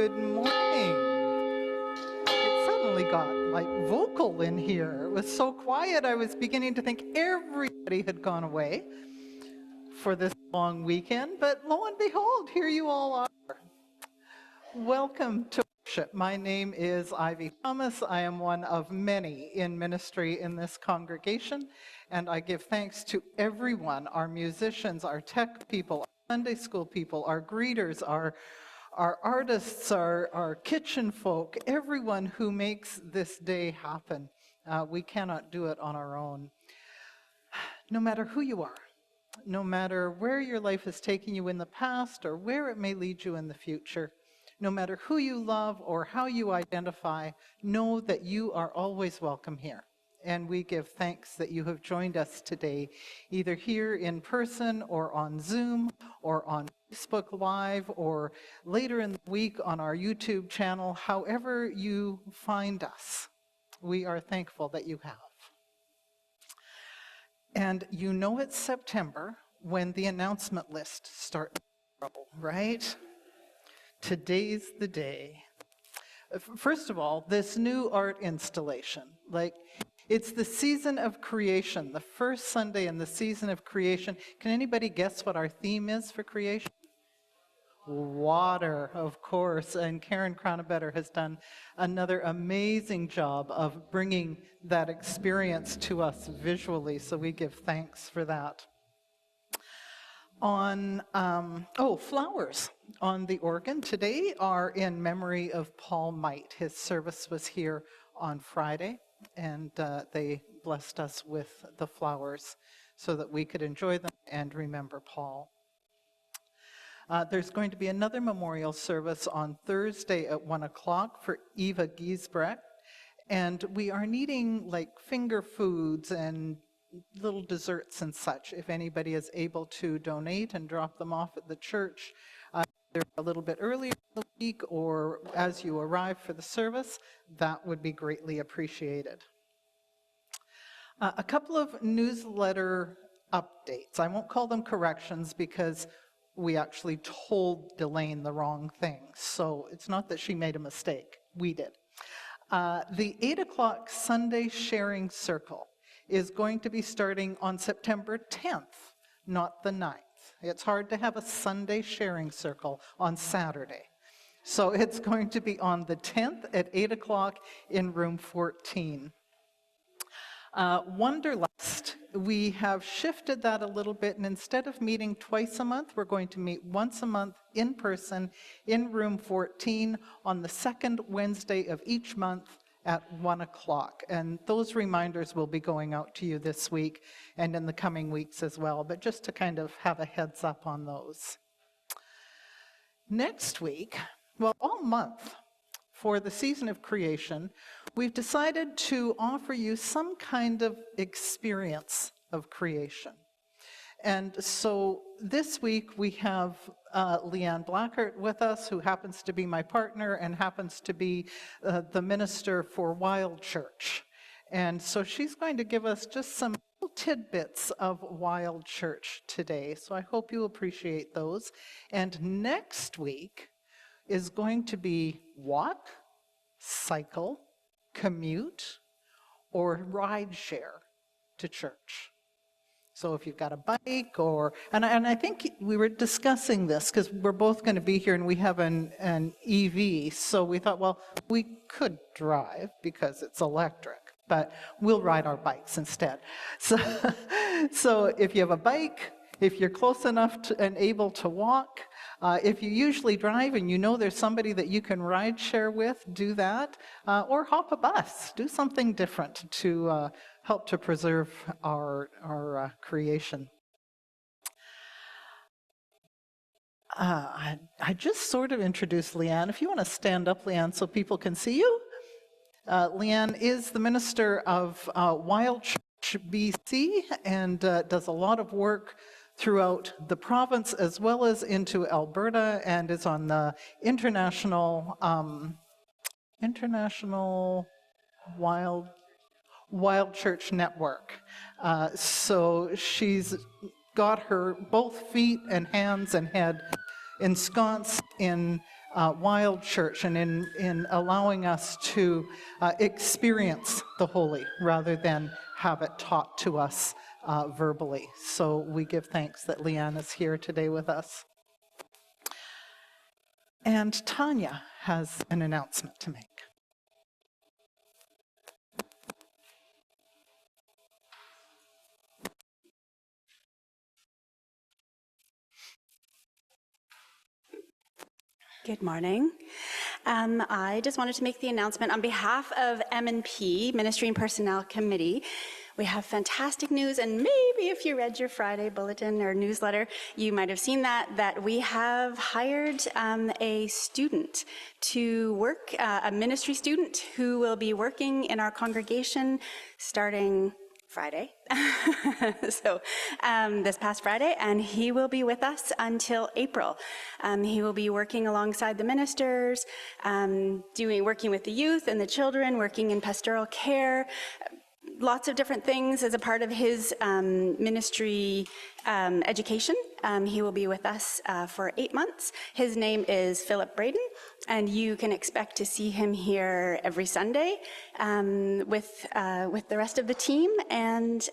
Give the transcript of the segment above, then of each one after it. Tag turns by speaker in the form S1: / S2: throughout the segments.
S1: Good morning. It suddenly got like vocal in here. It was so quiet, I was beginning to think everybody had gone away for this long weekend, but lo and behold, here you all are. Welcome to worship. My name is Ivy Thomas. I am one of many in ministry in this congregation, and I give thanks to everyone, our musicians, our tech people, our Sunday school people, our greeters, our artists, our kitchen folk, everyone who makes this day happen. We cannot do it on our own. No matter who you are, no matter where your life has taken you in the past or where it may lead you in the future, no matter who you love or how you identify, know that you are always welcome here. And we give thanks that you have joined us today, either here in person or on Zoom or on Facebook Live or later in the week on our YouTube channel. However you find us, we are thankful that you have. And you know it's September when the announcement list starts to trouble, right? Today's the day. First of all, this new art installation, it's the season of creation, the first Sunday in the season of creation. Can anybody guess what our theme is for creation? Water, of course, and Karen Cronabetter has done another amazing job of bringing that experience to us visually, so we give thanks for that. On, flowers on the organ today are in memory of Paul Might. His service was here on Friday, and they blessed us with the flowers so that we could enjoy them and remember Paul. There's going to be another memorial service on Thursday at 1 o'clock for Eva Giesbrecht, and we are needing finger foods and little desserts and such. If anybody is able to donate and drop them off at the church, either a little bit earlier in the week or as you arrive for the service, that would be greatly appreciated. A couple of newsletter updates. I won't call them corrections because we actually told Delane the wrong thing. So it's not that she made a mistake. We did. The 8 o'clock Sunday Sharing Circle is going to be starting on September 10th, not the 9th. It's hard to have a Sunday Sharing Circle on Saturday. So it's going to be on the 10th at 8 o'clock in room 14. Wanderlust, we have shifted that a little bit, and instead of meeting twice a month, we're going to meet once a month in person in room 14 on the second Wednesday of each month at 1 o'clock. And those reminders will be going out to you this week and in the coming weeks as well, but just to kind of have a heads up on those. Next week, well, all month, for the season of creation, we've decided to offer you some kind of experience of creation. And so this week we have Leanne Blackert with us, who happens to be my partner and happens to be the minister for Wild Church. And so she's going to give us just some little tidbits of Wild Church today. So I hope you appreciate those. And next week is going to be walk, cycle, commute, or ride share to church. So if you've got a bike and I think we were discussing this because we're both going to be here and we have an EV, so we thought, well, we could drive because it's electric, but we'll ride our bikes instead. So if you have a bike, if you're close enough and able to walk, if you usually drive and you know there's somebody that you can ride share with, do that, or hop a bus, do something different to help to preserve our creation. I just sort of introduced Leanne. If you want to stand up, Leanne, so people can see you. Leanne is the minister of Wild Church BC and does a lot of work throughout the province as well as into Alberta, and is on the international Wild Church Network. So she's got her both feet and hands and head ensconced in Wild Church and in allowing us to experience the holy rather than have it taught to us verbally. So we give thanks that Leanne is here today with us. And Tanya has an announcement to make.
S2: Good morning. I just wanted to make the announcement on behalf of M&P, Ministry and Personnel Committee. We have fantastic news, and maybe if you read your Friday bulletin or newsletter, you might have seen that we have hired a student to work, a ministry student who will be working in our congregation starting Friday, so this past Friday, and he will be with us until April. He will be working alongside the ministers, working with the youth and the children, working in pastoral care, lots of different things as a part of his ministry education. He will be with us for 8 months. His name is Philip Braden, and you can expect to see him here every Sunday with the rest of the team. And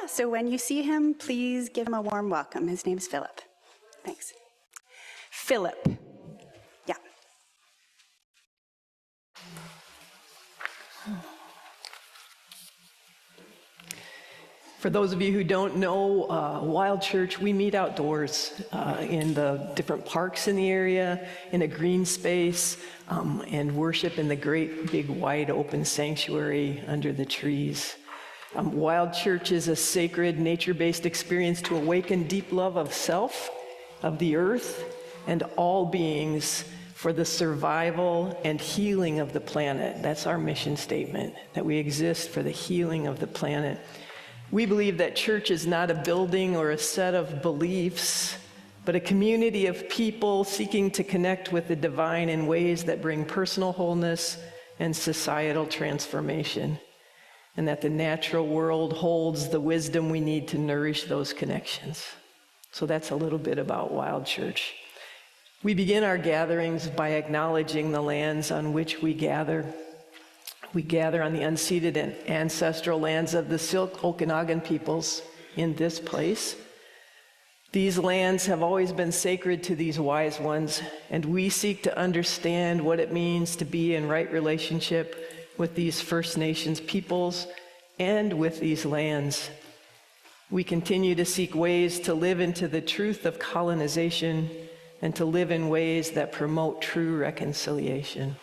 S2: so when you see him, please give him a warm welcome. His name's Philip. Thanks. Philip. Yeah.
S3: For those of you who don't know, Wild Church, we meet outdoors in the different parks in the area, in a green space, and worship in the great big wide open sanctuary under the trees. Wild Church is a sacred nature-based experience to awaken deep love of self, of the earth, and all beings for the survival and healing of the planet. That's our mission statement, that we exist for the healing of the planet. We believe that church is not a building or a set of beliefs, but a community of people seeking to connect with the divine in ways that bring personal wholeness and societal transformation, and that the natural world holds the wisdom we need to nourish those connections. So that's a little bit about Wild Church. We begin our gatherings by acknowledging the lands on which we gather. We gather on the unceded and ancestral lands of the Silk Okanagan peoples in this place. These lands have always been sacred to these wise ones, and we seek to understand what it means to be in right relationship with these First Nations peoples and with these lands. We continue to seek ways to live into the truth of colonization and to live in ways that promote true reconciliation.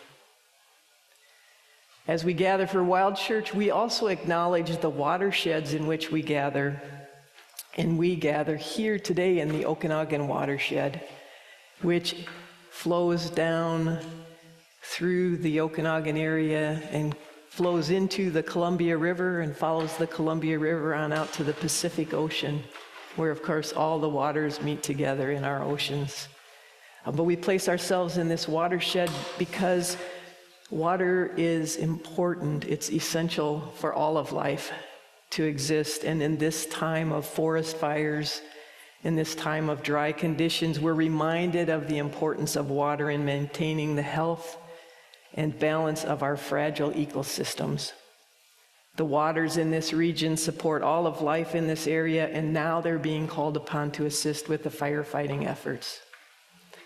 S3: As we gather for Wild Church, we also acknowledge the watersheds in which we gather. And we gather here today in the Okanagan watershed, which flows down through the Okanagan area and flows into the Columbia River and follows the Columbia River on out to the Pacific Ocean, where, of course, all the waters meet together in our oceans. But we place ourselves in this watershed because water is important. It's essential for all of life to exist. And in this time of forest fires, in this time of dry conditions, we're reminded of the importance of water in maintaining the health and balance of our fragile ecosystems. The waters in this region support all of life in this area, and now they're being called upon to assist with the firefighting efforts.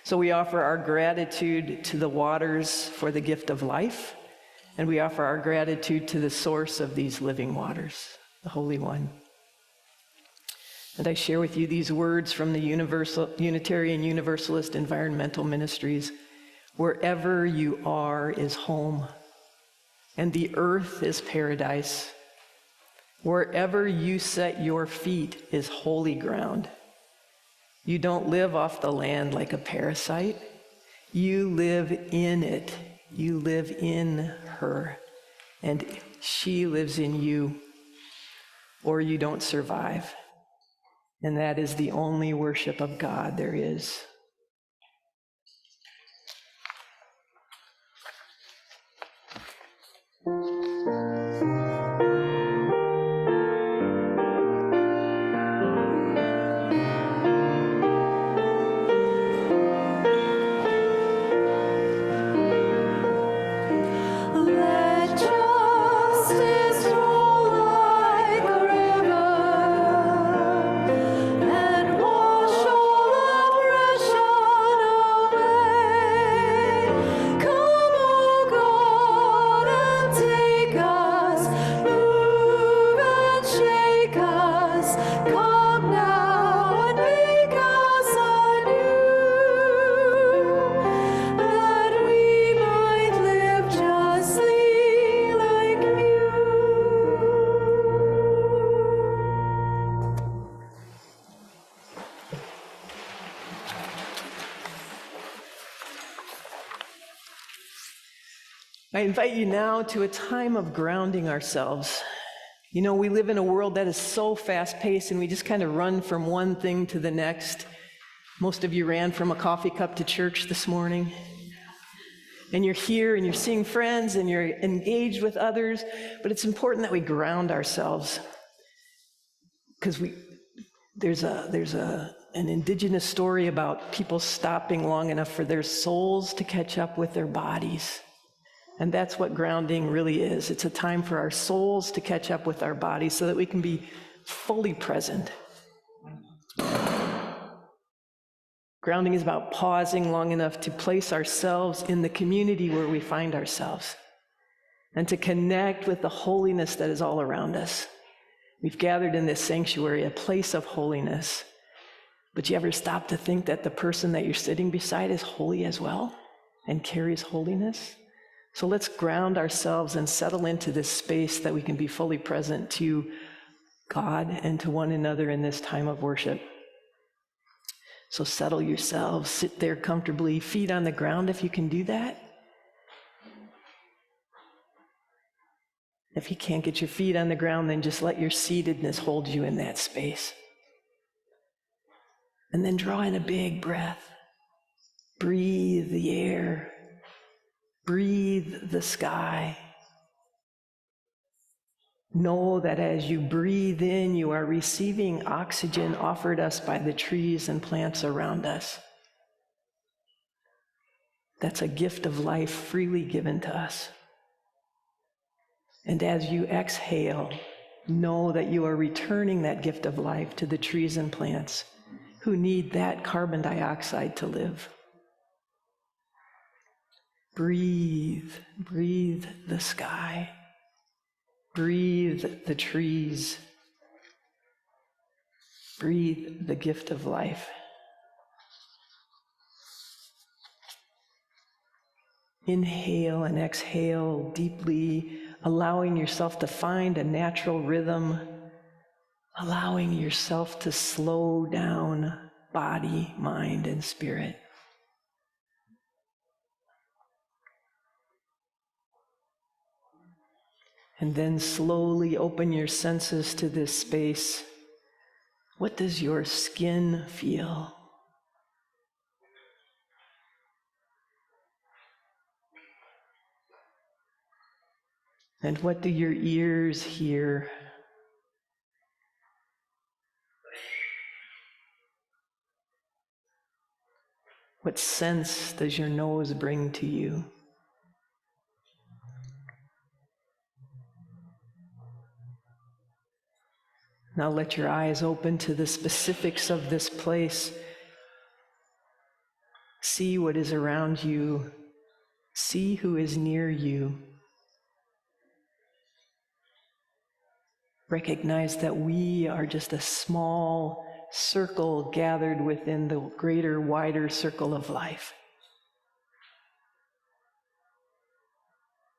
S3: So we offer our gratitude to the waters for the gift of life, and we offer our gratitude to the source of these living waters, the Holy One. And I share with you these words from the Unitarian Universalist Environmental Ministries. Wherever you are is home, and the earth is paradise. Wherever you set your feet is holy ground. You don't live off the land like a parasite. You live in it. You live in her, and she lives in you, or you don't survive. And that is the only worship of God there is. I invite you now to a time of grounding ourselves. You know, we live in a world that is so fast-paced, and we just kind of run from one thing to the next. Most of you ran from a coffee cup to church this morning. And you're here, and you're seeing friends, and you're engaged with others, but it's important that we ground ourselves. Because there's an indigenous story about people stopping long enough for their souls to catch up with their bodies. And that's what grounding really is. It's a time for our souls to catch up with our bodies so that we can be fully present. Grounding is about pausing long enough to place ourselves in the community where we find ourselves and to connect with the holiness that is all around us. We've gathered in this sanctuary, a place of holiness. But you ever stop to think that the person that you're sitting beside is holy as well and carries holiness? So let's ground ourselves and settle into this space that we can be fully present to God and to one another in this time of worship. So settle yourselves, sit there comfortably, feet on the ground if you can do that. If you can't get your feet on the ground, then just let your seatedness hold you in that space. And then draw in a big breath. Breathe the air. Breathe the sky. Know that as you breathe in, you are receiving oxygen offered us by the trees and plants around us. That's a gift of life freely given to us. And as you exhale, know that you are returning that gift of life to the trees and plants who need that carbon dioxide to live. Breathe, breathe the sky. Breathe the trees. Breathe the gift of life. Inhale and exhale deeply, allowing yourself to find a natural rhythm, allowing yourself to slow down body, mind, and spirit. And then slowly open your senses to this space. What does your skin feel? And what do your ears hear? What sense does your nose bring to you? Now let your eyes open to the specifics of this place. See what is around you. See who is near you. Recognize that we are just a small circle gathered within the greater, wider circle of life.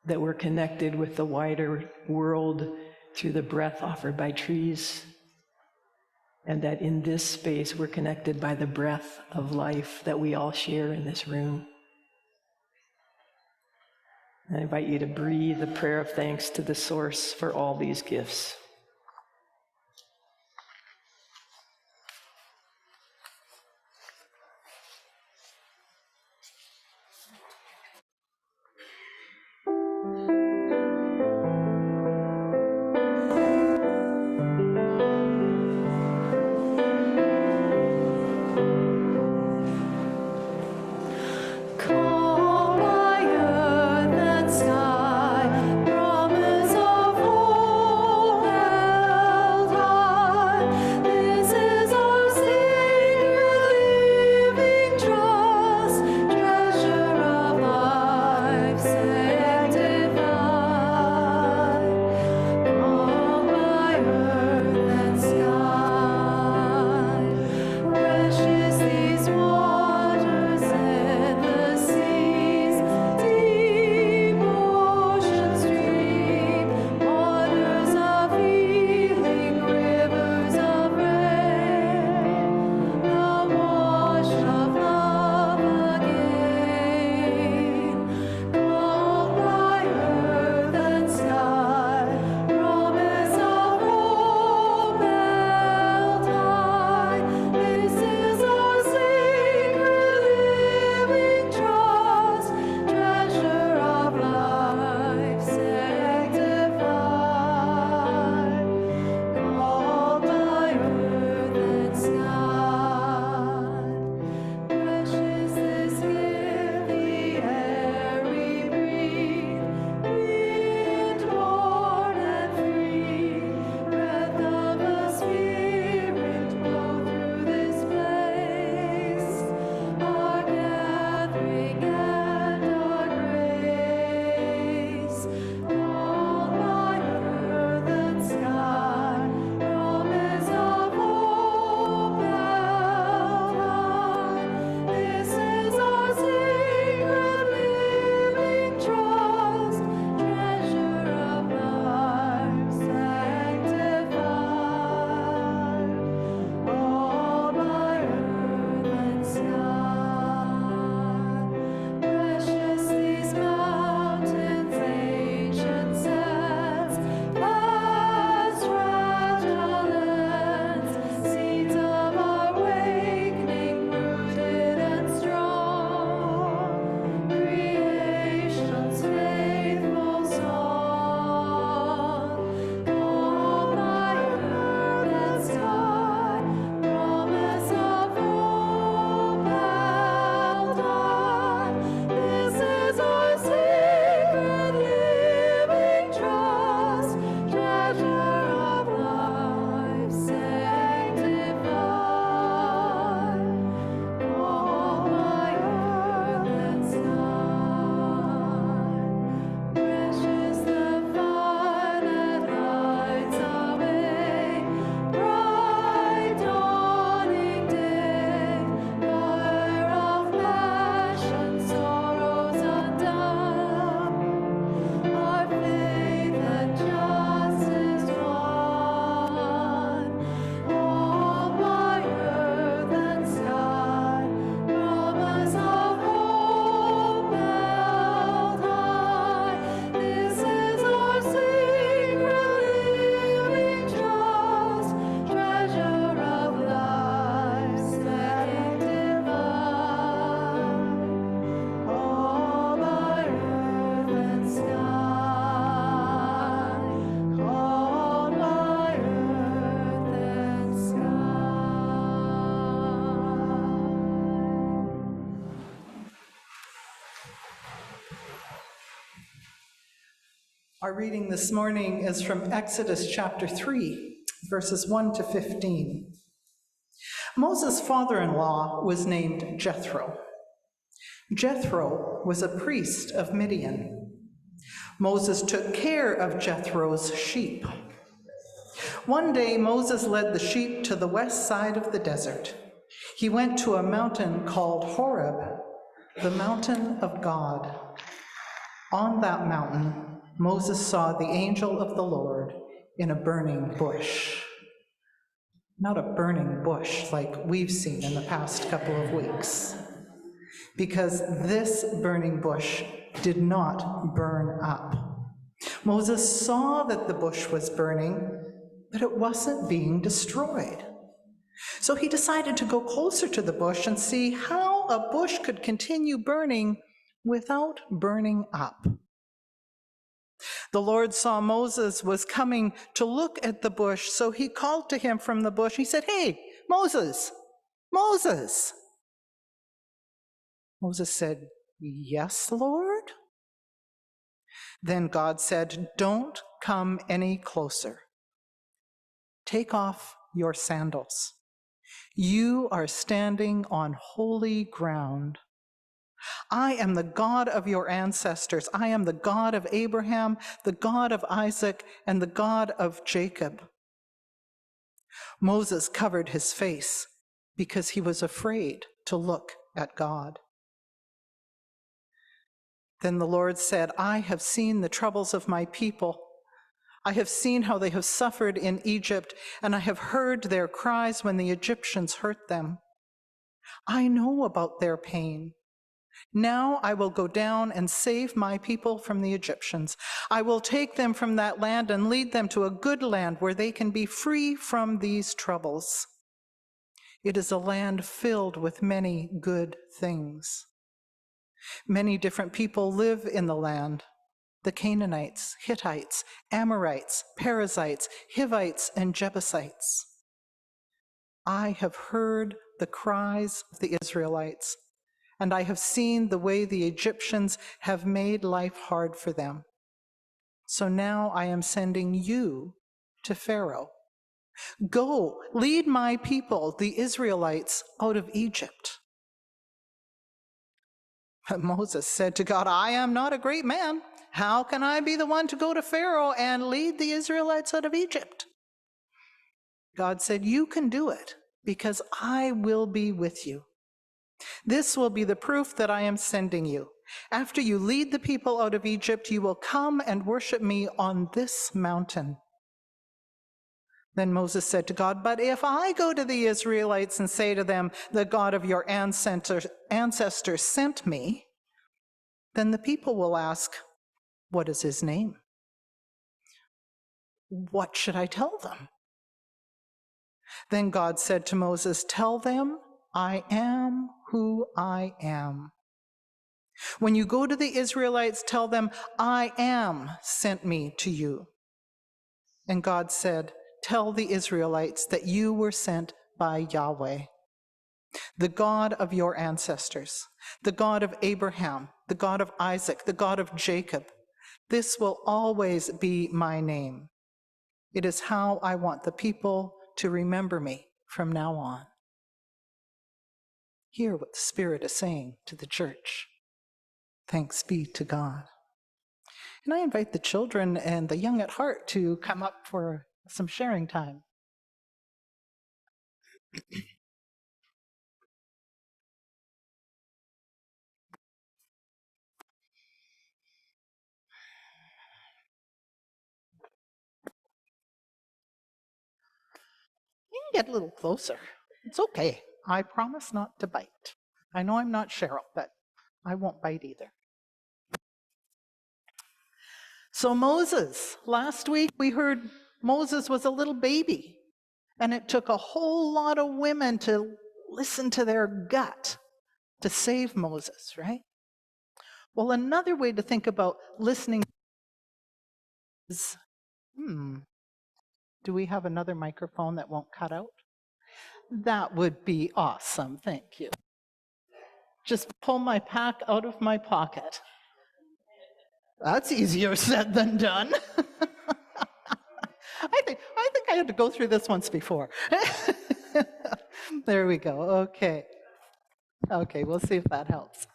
S3: That we're connected with the wider world through the breath offered by trees, and that in this space we're connected by the breath of life that we all share in this room. I invite you to breathe a prayer of thanks to the source for all these gifts.
S4: Promise of all
S1: Our reading this morning is from Exodus chapter 3, verses 1 to 15. Moses' father-in-law was named Jethro. Jethro was a priest of Midian. Moses took care of Jethro's sheep. One day, Moses led the sheep to the west side of the desert. He went to a mountain called Horeb, the mountain of God. On that mountain, Moses saw the angel of the Lord in a burning bush. Not a burning bush like we've seen in the past couple of weeks, because this burning bush did not burn up. Moses saw that the bush was burning, but it wasn't being destroyed. So he decided to go closer to the bush and see how a bush could continue burning without burning up. The Lord saw Moses was coming to look at the bush, so he called to him from the bush. He said, "Hey, Moses, Moses." Moses said, "Yes, Lord." Then God said, "Don't come any closer. Take off your sandals. You are standing on holy ground. I am the God of your ancestors. I am the God of Abraham, the God of Isaac, and the God of Jacob." Moses covered his face because he was afraid to look at God. Then the Lord said, "I have seen the troubles of my people. I have seen how they have suffered in Egypt, and I have heard their cries when the Egyptians hurt them. I know about their pain. Now I will go down and save my people from the Egyptians. I will take them from that land and lead them to a good land where they can be free from these troubles. It is a land filled with many good things. Many different people live in the land: the Canaanites, Hittites, Amorites, Perizzites, Hivites, and Jebusites. I have heard the cries of the Israelites, and I have seen the way the Egyptians have made life hard for them. So now I am sending you to Pharaoh. Go, lead my people, the Israelites, out of Egypt." But Moses said to God, "I am not a great man. How can I be the one to go to Pharaoh and lead the Israelites out of Egypt?" God said, "You can do it because I will be with you. This will be the proof that I am sending you. After you lead the people out of Egypt, you will come and worship me on this mountain." Then Moses said to God, "But if I go to the Israelites and say to them, 'The God of your ancestors sent me,' then the people will ask, 'What is his name?' What should I tell them?" Then God said to Moses, "Tell them, I am who I am. When you go to the Israelites, tell them, 'I am sent me to you.'" And God said, "Tell the Israelites that you were sent by Yahweh, the God of your ancestors, the God of Abraham, the God of Isaac, the God of Jacob. This will always be my name. It is how I want the people to remember me from now on." Hear what the Spirit is saying to the church. Thanks be to God. And I invite the children and the young at heart to come up for some sharing time. You can get a little closer. It's okay. I promise not to bite. I know I'm not Cheryl, but I won't bite either. So Moses, last week we heard Moses was a little baby, and it took a whole lot of women to listen to their gut to save Moses, right? Well, another way to think about listening is, do we have another microphone that won't cut out? That would be awesome, thank you. Just pull my pack out of my pocket. That's easier said than done. I think I had to go through this once before. There we go. Okay. Okay, we'll see if that helps.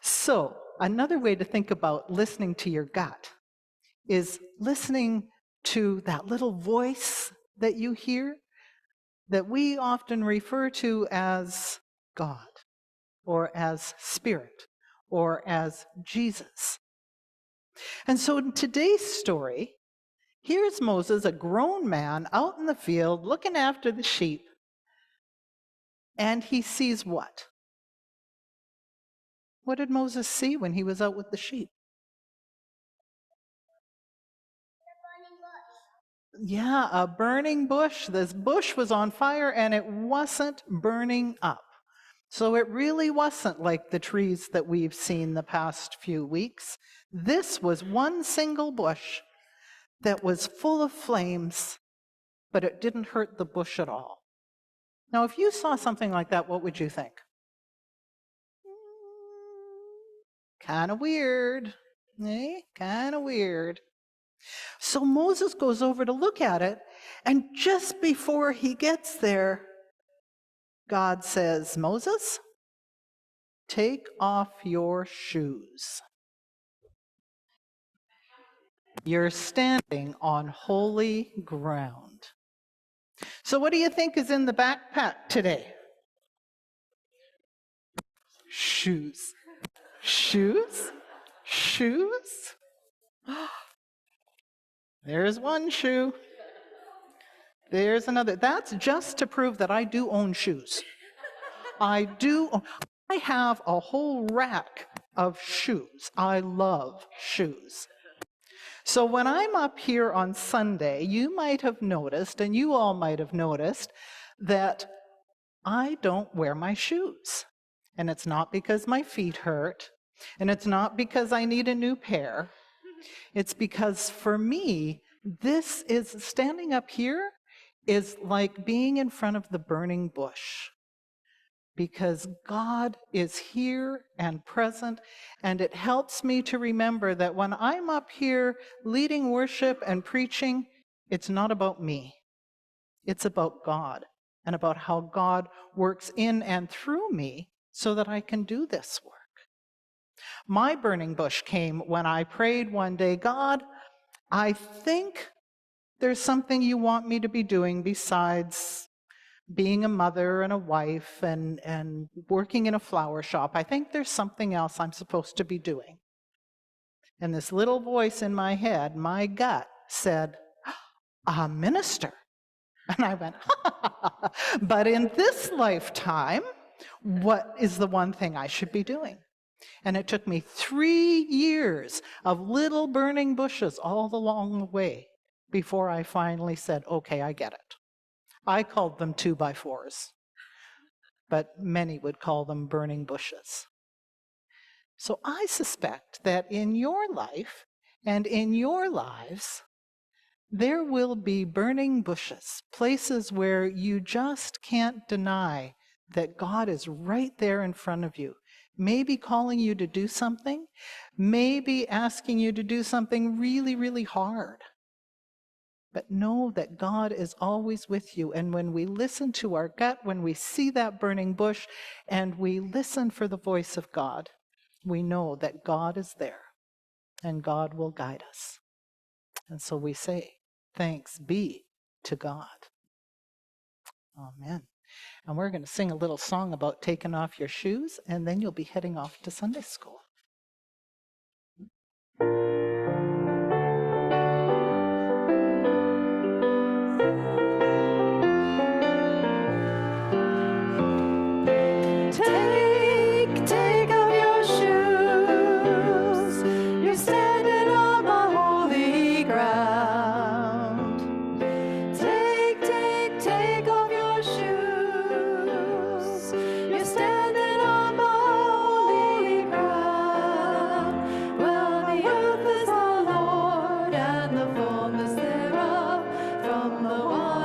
S1: So, another way to think about listening to your gut is listening to that little voice that you hear that we often refer to as God or as Spirit or as Jesus. And so in today's story, here's Moses, a grown man out in the field looking after the sheep, and he sees what? What did Moses see when he was out with the sheep? Yeah, a burning bush. This bush was on fire and it wasn't burning up. So it really wasn't like the trees that we've seen the past few weeks. This was one single bush that was full of flames, but it didn't hurt the bush at all. Now, if you saw something like that, what would you think? Kind of weird, eh? Kind of weird. So Moses goes over to look at it, and just before he gets there, God says, Moses, take off your shoes. You're standing on holy ground. So what do you think is in the backpack today? Shoes. Shoes? Shoes? There's one shoe. There's another. That's just to prove that I do own shoes. I do. I have a whole rack of shoes. I love shoes. So when I'm up here on Sunday, you might have noticed, and you all might have noticed, that I don't wear my shoes. And it's not because my feet hurt, and it's not because I need a new pair. It's because for me, this is standing up here is like being in front of the burning bush. Because God is here and present, and it helps me to remember that when I'm up here leading worship and preaching, it's not about me. It's about God and about how God works in and through me so that I can do this work. My burning bush came when I prayed one day, God, I think there's something you want me to be doing besides being a mother and a wife and working in a flower shop. I think there's something else I'm supposed to be doing. And this little voice in my head, my gut, said, a minister. And I went, but in this lifetime, what is the one thing I should be doing? And it took me 3 years of little burning bushes all along the way before I finally said, okay, I get it. I called them 2x4s, but many would call them burning bushes. So I suspect that in your life and in your lives, there will be burning bushes, places where you just can't deny that God is right there in front of you, maybe calling you to do something, maybe asking you to do something really, really hard. But know that God is always with you. And when we listen to our gut, when we see that burning bush, and we listen for the voice of God, we know that God is there and God will guide us. And so we say, thanks be to God. Amen. And we're going to sing a little song about taking off your shoes, and then you'll be heading off to Sunday school.
S3: Take off your shoes. You're standing on my holy ground. Take off your shoes. You're standing on my holy ground. Well, the earth is the Lord and the fullness thereof, from the one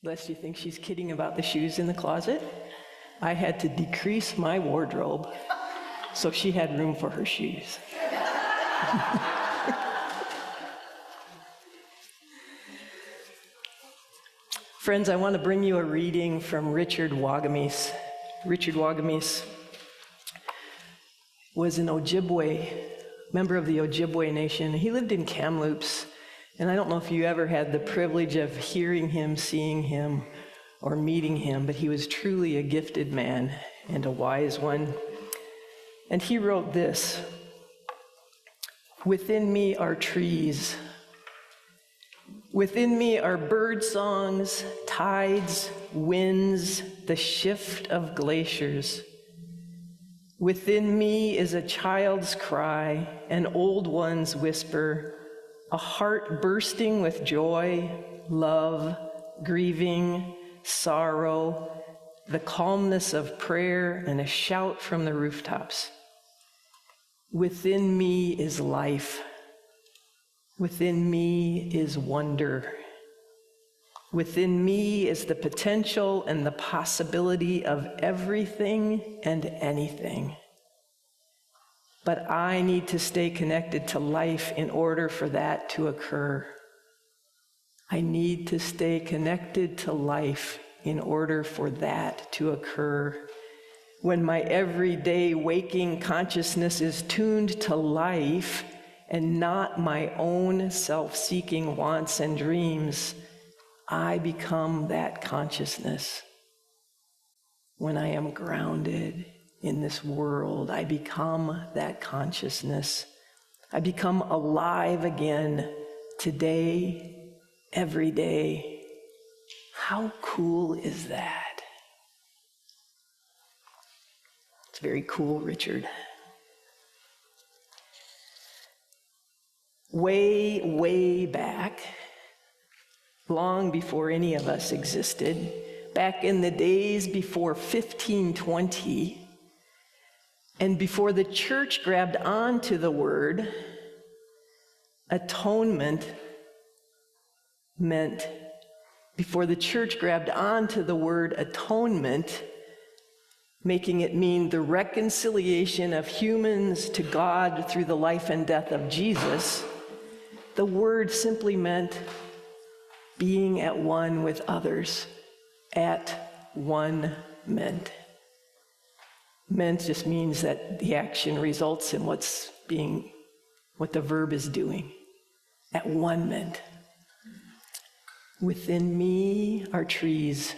S3: lest you think she's kidding about the shoes in the closet, I had to decrease my wardrobe so she had room for her shoes. Friends, I want to bring you a reading from Richard Wagamese. Richard Wagamese was an Ojibwe, member of the Ojibwe Nation. He lived in Kamloops, and I don't know if you ever had the privilege of hearing him, seeing him, or meeting him, but he was truly a gifted man and a wise one. And he wrote this: "Within me are trees. Within me are bird songs, tides, winds, the shift of glaciers. Within me is a child's cry, an old one's whisper, a heart bursting with joy, love, grieving, sorrow, the calmness of prayer, and a shout from the rooftops. Within me is life. Within me is wonder. Within me is the potential and the possibility of everything and anything. But I need to stay connected to life in order for that to occur. I need to stay connected to life in order for that to occur. When my everyday waking consciousness is tuned to life and not my own self-seeking wants and dreams, I become that consciousness. When I am grounded in this world, I become that consciousness. I become alive again today, every day. How cool is that? It's very cool, Richard. Way, way back, long before any of us existed, back in the days before 1520, and before the church grabbed onto the word, atonement meant, before the church grabbed onto the word atonement, making it mean the reconciliation of humans to God through the life and death of Jesus, the word simply meant being at one with others. At one meant. Meant just means that the action results in what the verb is doing. At one meant. Within me are trees.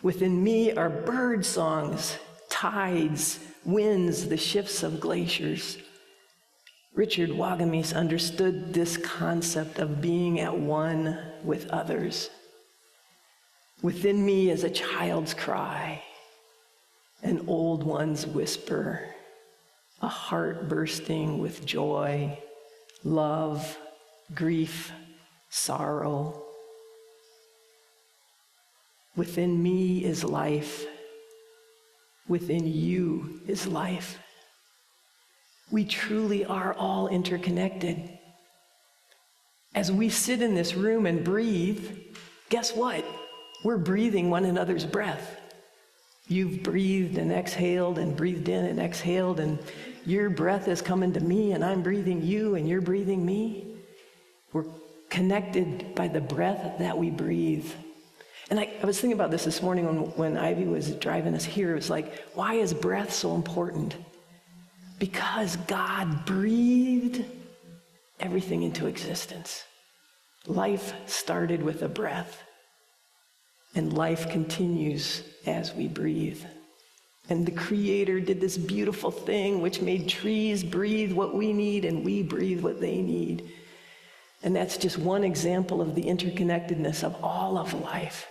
S3: Within me are bird songs, tides, winds, the shifts of glaciers. Richard Wagamese understood this concept of being at one with others. Within me is a child's cry, an old one's whisper, a heart bursting with joy, love, grief, sorrow. Within me is life. Within you is life. We truly are all interconnected. As we sit in this room and breathe, guess what? We're breathing one another's breath. You've breathed and exhaled and breathed in and exhaled, and your breath is coming to me, and I'm breathing you, and you're breathing me. We're connected by the breath that we breathe. And I was thinking about this morning when Ivy was driving us here. It was like, why is breath so important? Because God breathed everything into existence. Life started with a breath, and life continues as we breathe. And the Creator did this beautiful thing which made trees breathe what we need, and we breathe what they need. And that's just one example of the interconnectedness of all of life.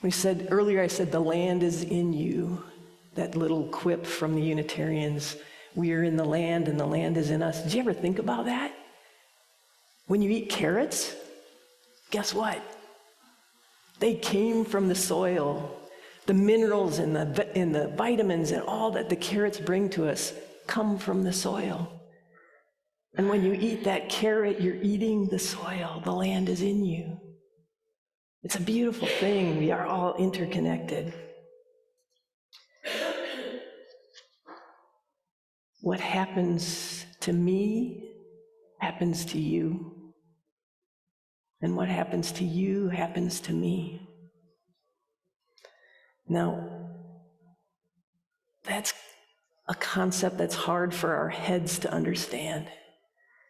S3: We said earlier, I said the land is in you. That little quip from the Unitarians. We are in the land and the land is in us. Did you ever think about that? When you eat carrots, guess what? They came from the soil. The minerals and the vitamins and all that the carrots bring to us come from the soil. And when you eat that carrot, you're eating the soil. The land is in you. It's a beautiful thing. We are all interconnected. What happens to me happens to you. And what happens to you happens to me. Now, that's a concept that's hard for our heads to understand.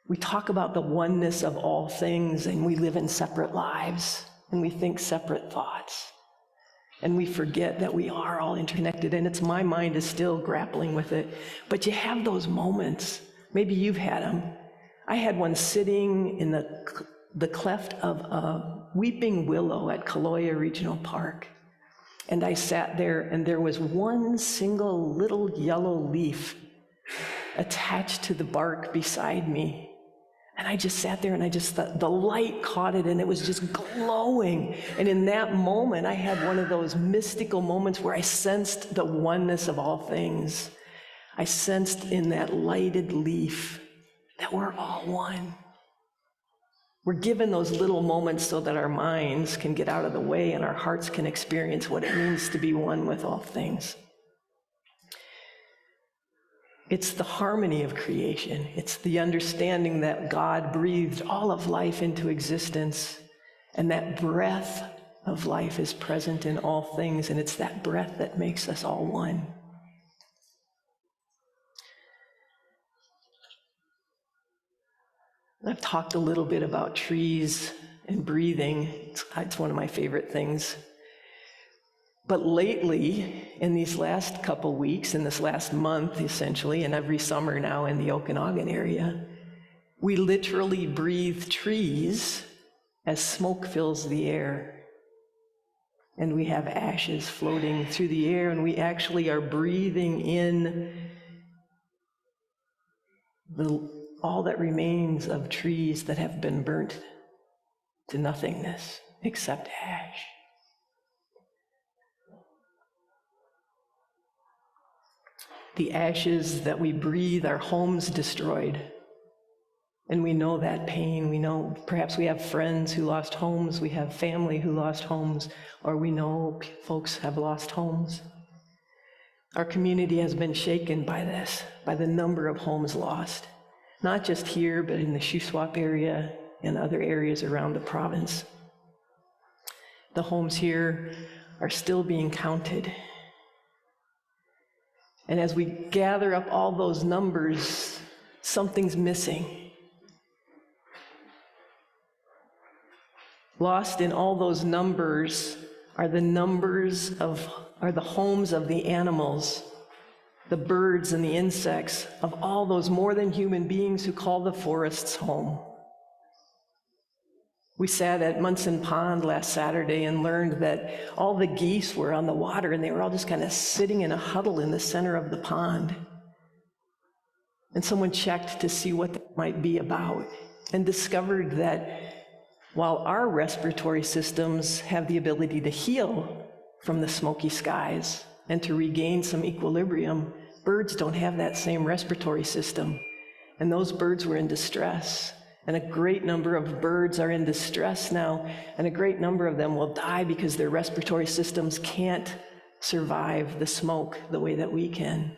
S3: We talk about the oneness of all things, and we live in separate lives, and we think separate thoughts. And we forget that we are all interconnected, and my mind is still grappling with it. But you have those moments. Maybe you've had them. I had one sitting in the cleft of a weeping willow at Kelowna Regional Park. And I sat there, and there was one single little yellow leaf attached to the bark beside me. And I just sat there, and I just thought, the light caught it, and it was just glowing. And in that moment, I had one of those mystical moments where I sensed the oneness of all things. I sensed in that lighted leaf that we're all one. We're given those little moments so that our minds can get out of the way and our hearts can experience what it means to be one with all things. It's the harmony of creation. It's the understanding that God breathed all of life into existence, and that breath of life is present in all things, and it's that breath that makes us all one. I've talked a little bit about trees and breathing. It's one of my favorite things. But lately, in these last couple weeks, in this last month essentially, and every summer now in the Okanagan area, we literally breathe trees as smoke fills the air. And we have ashes floating through the air, and we actually are breathing in all that remains of trees that have been burnt to nothingness except ash. The ashes that we breathe are homes destroyed. And we know that pain. We know perhaps we have friends who lost homes, we have family who lost homes, or we know folks have lost homes. Our community has been shaken by this, by the number of homes lost. Not just here, but in the Shuswap area and other areas around the province. The homes here are still being counted. And as we gather up all those numbers, something's missing. Lost in all those numbers are the homes of the animals, the birds and the insects, of all those more than human beings who call the forests home. We sat at Munson Pond last Saturday and learned that all the geese were on the water, and they were all just kind of sitting in a huddle in the center of the pond. And someone checked to see what that might be about and discovered that while our respiratory systems have the ability to heal from the smoky skies and to regain some equilibrium, birds don't have that same respiratory system. And those birds were in distress. And a great number of birds are in distress now, and a great number of them will die because their respiratory systems can't survive the smoke the way that we can.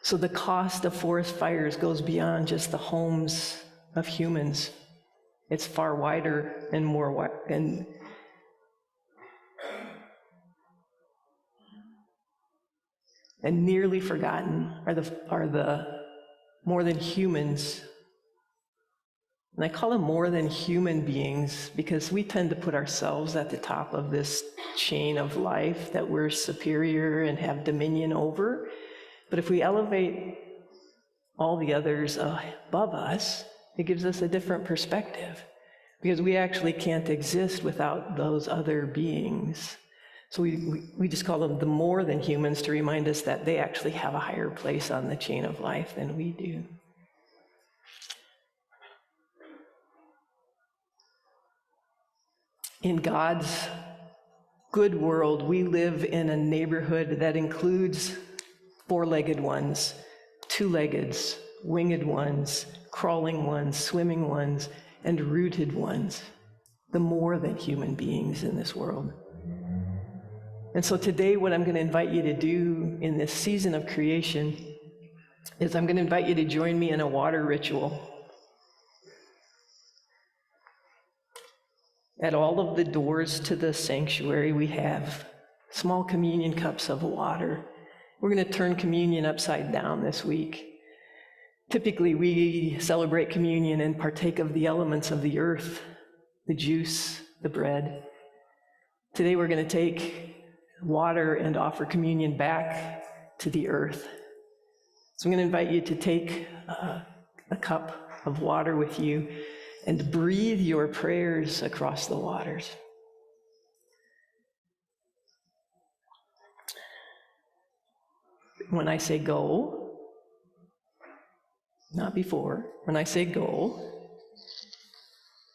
S3: So the cost of forest fires goes beyond just the homes of humans. It's far wider and more wide. And nearly forgotten are the more than humans. And I call them more than human beings because we tend to put ourselves at the top of this chain of life that we're superior and have dominion over. But if we elevate all the others above us, it gives us a different perspective because we actually can't exist without those other beings. So we just call them the more than humans to remind us that they actually have a higher place on the chain of life than we do. In God's good world, we live in a neighborhood that includes four-legged ones, two-leggeds, winged ones, crawling ones, swimming ones, and rooted ones. the more than human beings in this world. And so today, what I'm going to invite you to do in this season of creation is I'm going to invite you to join me in a water ritual. At all of the doors to the sanctuary, we have small communion cups of water. We're going to turn communion upside down this week. Typically, we celebrate communion and partake of the elements of the earth, the juice, the bread. Today, we're going to take water and offer communion back to the earth. So I'm going to invite you to take a cup of water with you and breathe your prayers across the waters. When I say go, not before, when I say go,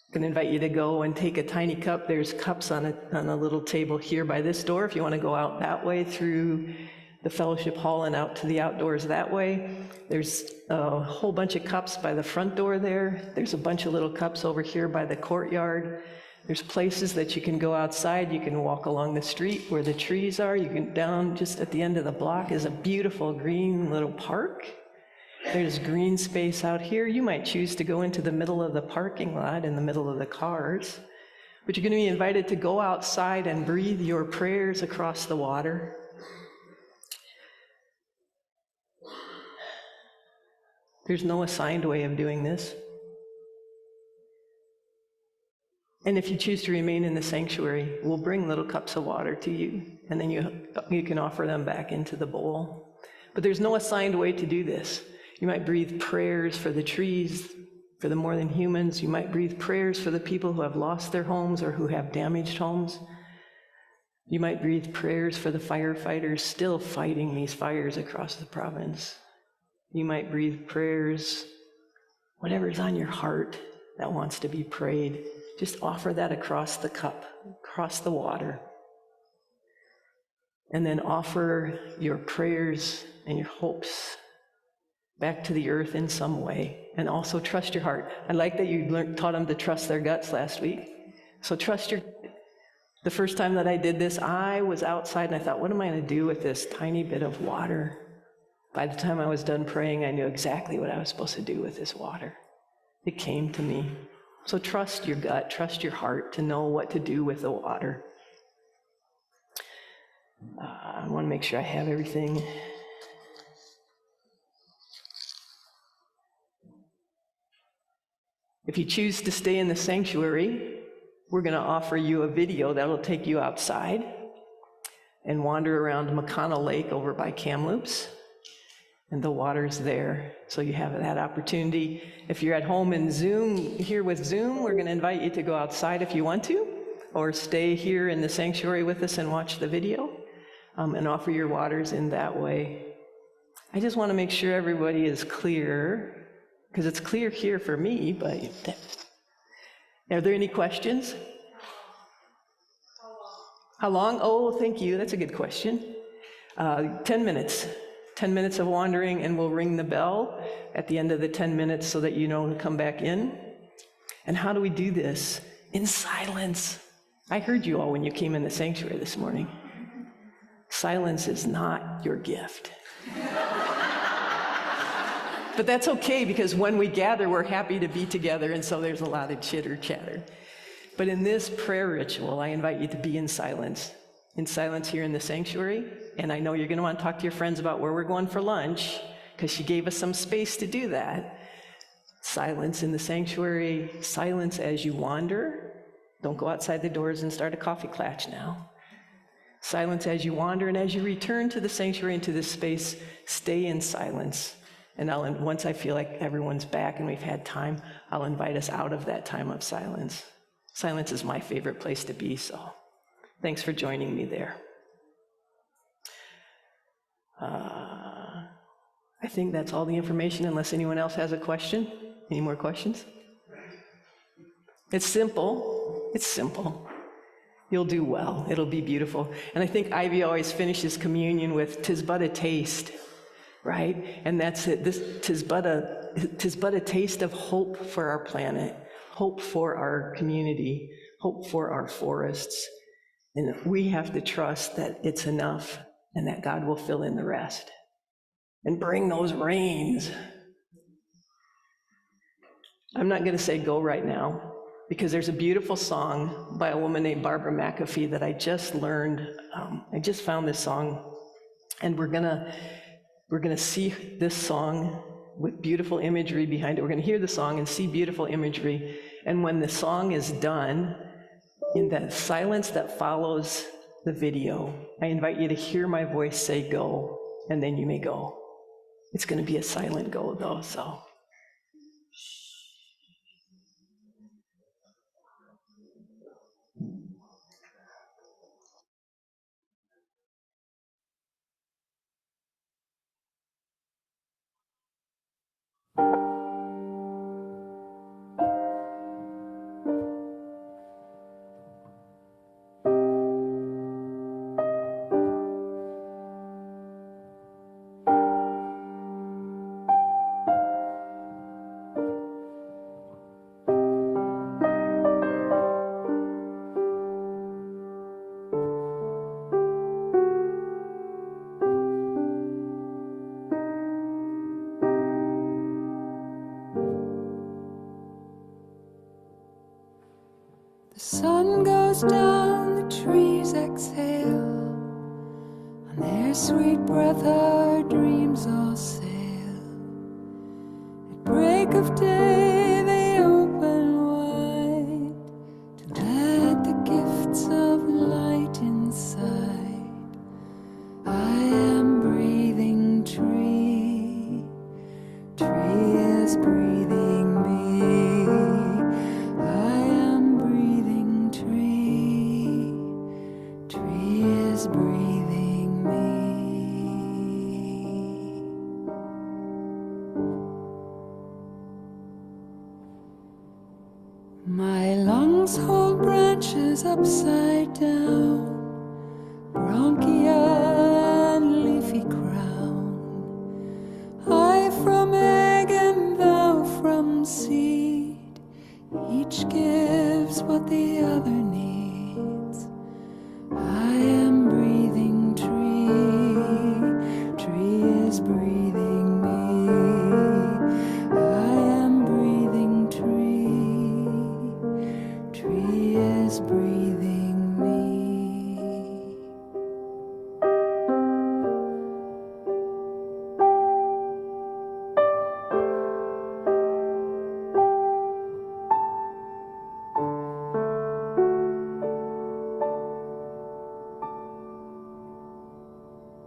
S3: I'm going to invite you to go and take a tiny cup. There's cups on a little table here by this door if you want to go out that way through the fellowship hall and out to the outdoors that way. There's a whole bunch of cups by the front door there. There's a bunch of little cups over here by the courtyard. There's places that you can go outside. You can walk along the street where the trees are. You can down just at the end of the block is a beautiful green little park. There's green space out here. You might choose to go into the middle of the parking lot in the middle of the cars, but you're going to be invited to go outside and breathe your prayers across the water. There's no assigned way of doing this. And if you choose to remain in the sanctuary, we'll bring little cups of water to you, and then you can offer them back into the bowl. But there's no assigned way to do this. You might breathe prayers for the trees, for the more than humans. You might breathe prayers for the people who have lost their homes or who have damaged homes. You might breathe prayers for the firefighters still fighting these fires across the province. You might breathe prayers, whatever's on your heart that wants to be prayed. Just offer that across the cup, across the water. And then offer your prayers and your hopes back to the earth in some way. And also trust your heart. I like that you taught them to trust their guts last week. So the first time that I did this, I was outside and I thought, what am I going to do with this tiny bit of water? By the time I was done praying, I knew exactly what I was supposed to do with this water. It came to me. So trust your gut, trust your heart to know what to do with the water. I want to make sure I have everything. If you choose to stay in the sanctuary, we're going to offer you a video that'll take you outside and wander around McConnell Lake over by Kamloops. And the water's there, so you have that opportunity. If you're at home in Zoom, here with Zoom, we're going to invite you to go outside if you want to, or stay here in the sanctuary with us and watch the video, and offer your waters in that way. I just want to make sure everybody is clear, because it's clear here for me, but are there any questions? How long? Oh, thank you. That's a good question. 10 minutes. 10 minutes of wandering, and we'll ring the bell at the end of the 10 minutes so that you know to come back in. And how do we do this? In silence. I heard you all when you came in the sanctuary this morning. Silence is not your gift. But that's okay, because when we gather, we're happy to be together, and so there's a lot of chitter chatter. But in this prayer ritual, I invite you to be in silence here in the sanctuary. And I know you're going to want to talk to your friends about where we're going for lunch, because she gave us some space to do that. Silence in the sanctuary, silence as you wander. Don't go outside the doors and start a coffee klatch now. Silence as you wander, and as you return to the sanctuary and to this space, stay in silence. And once I feel like everyone's back and we've had time, I'll invite us out of that time of silence. Silence is my favorite place to be, so thanks for joining me there. I think that's all the information, unless anyone else has a question. Any more questions? It's simple. It's simple. You'll do well. It'll be beautiful. And I think Ivy always finishes communion with, "'Tis but a taste," right? And that's it. "'Tis but a taste of hope for our planet, hope for our community, hope for our forests. And we have to trust that it's enough and that God will fill in the rest and bring those rains. I'm not going to say go right now, because there's a beautiful song by a woman named Barbara McAfee that I just learned. I just found this song, and we're gonna see this song with beautiful imagery behind it. We're gonna hear the song and see beautiful imagery, and when the song is done, in that silence that follows the video, I invite you to hear my voice say go, and then you may go. It's gonna be a silent go though, so.
S4: The sun goes down, the trees exhale, on their sweet breath our dreams all sail. At break of day they open wide to let the gifts of light inside. I am breathing tree, tree is breathing me. I am breathing tree, tree is breathing me. My lungs hold branches upside down, bronchia and leafy crown. I from egg and thou from seed, each gives what the other needs. I am breathing tree, tree is breathing me. I am breathing tree, tree is breathing me.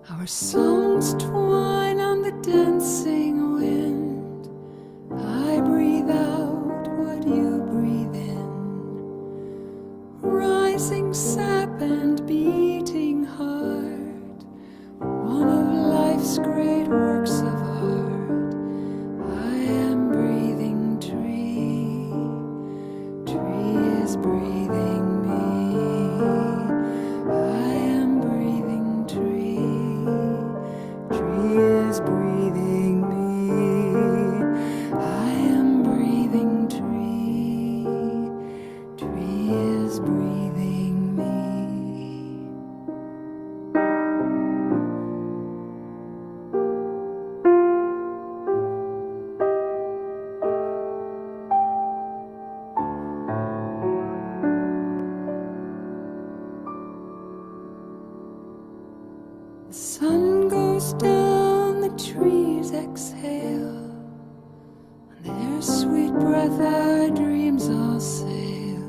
S4: Our songs twine on the dancing wind. I breathe out what you breathe in. Rising sap and beating heart, one of life's great works of art. I am breathing tree, tree is breathing me. I am breathing tree, tree is breathing me. I am breathing tree, tree is breathing me. The sun goes down, the trees exhale, on their sweet breath our dreams all sail.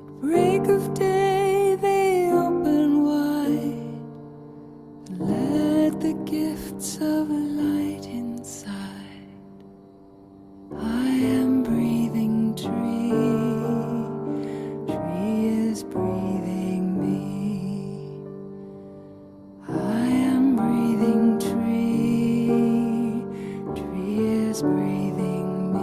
S4: At break of day they open wide, and let the gifts of light inside. I am breathing tree, tree is breathing me. I am breathing tree, tree is breathing me.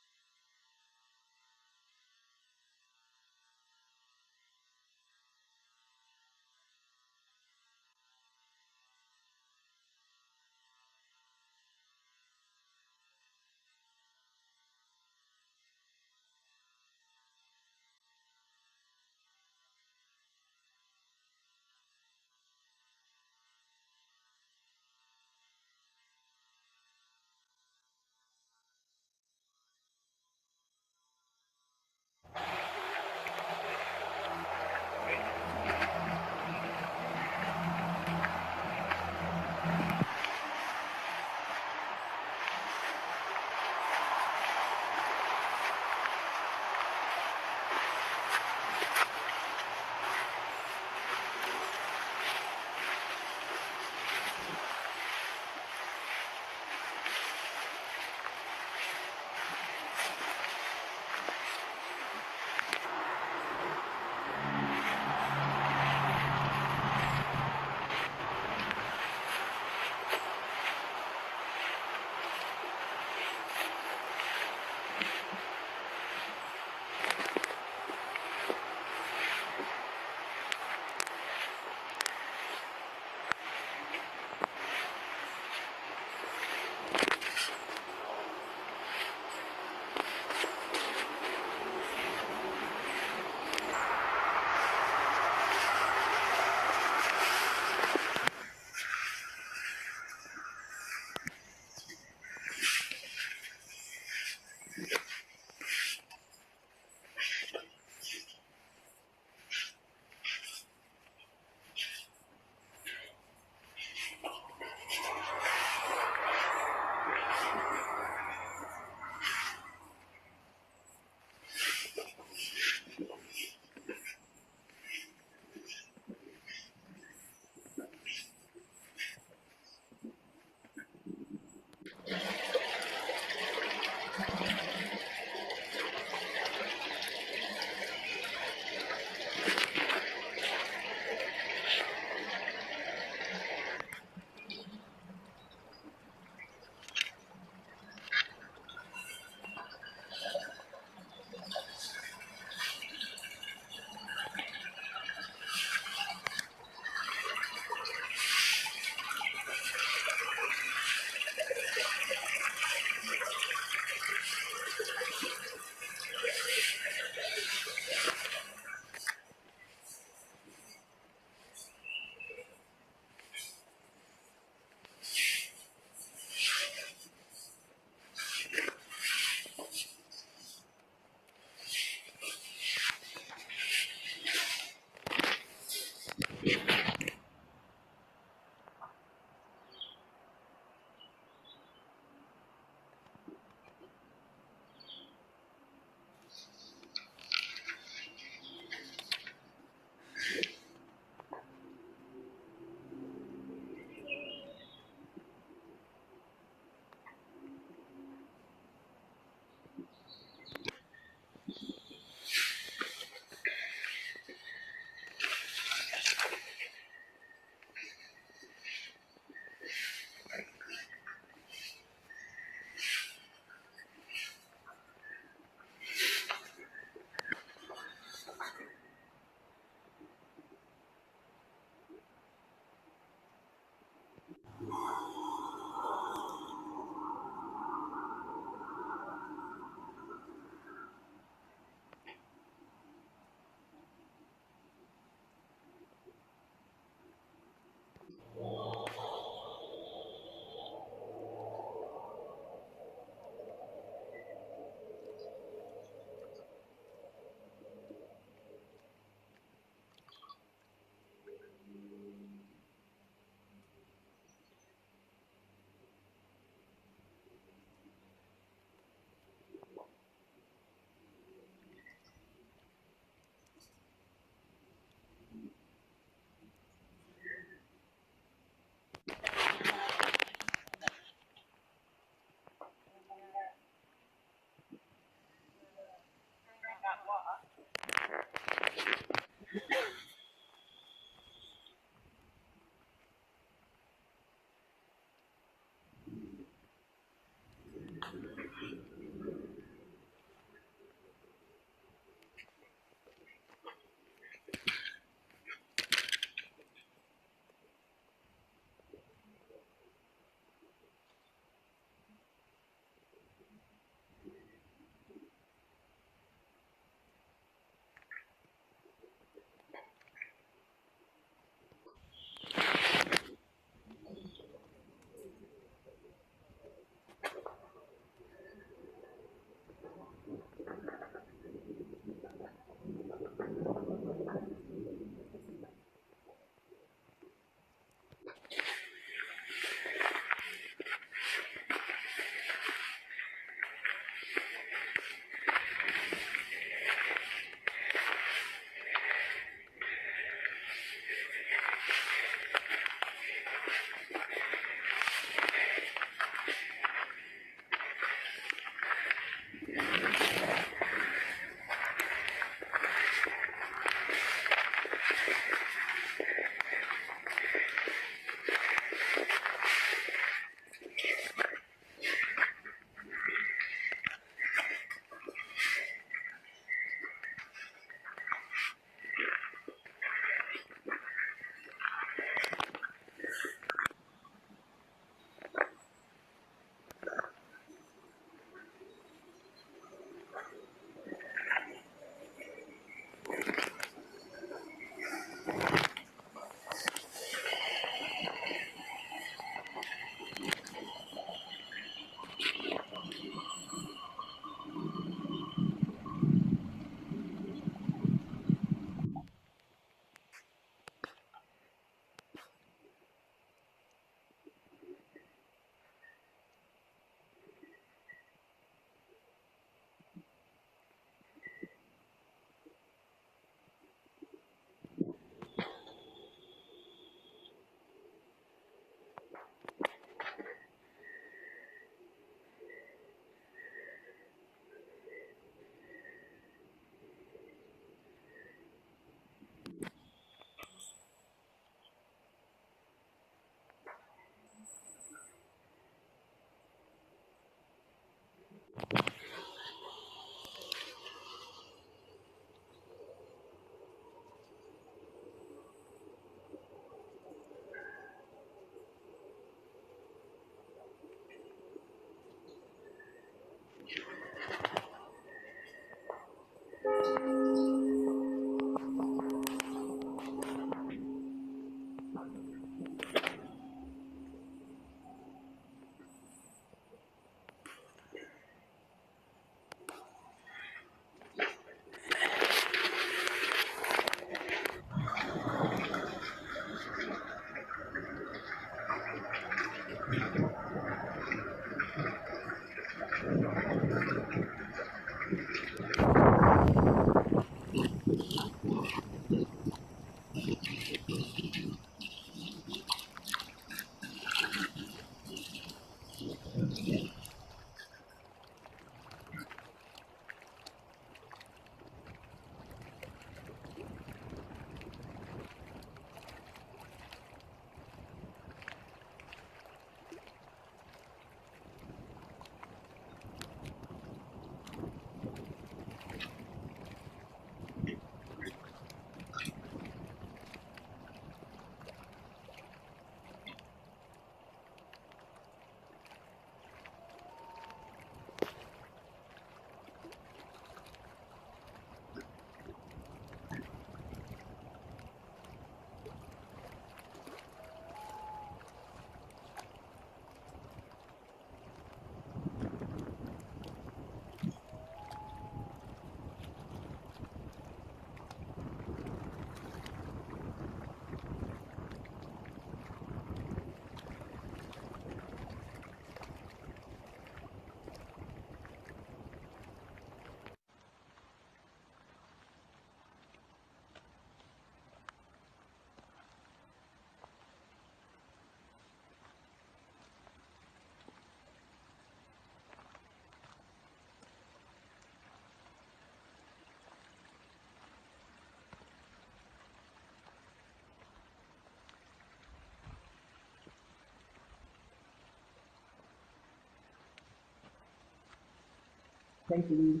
S3: Thank you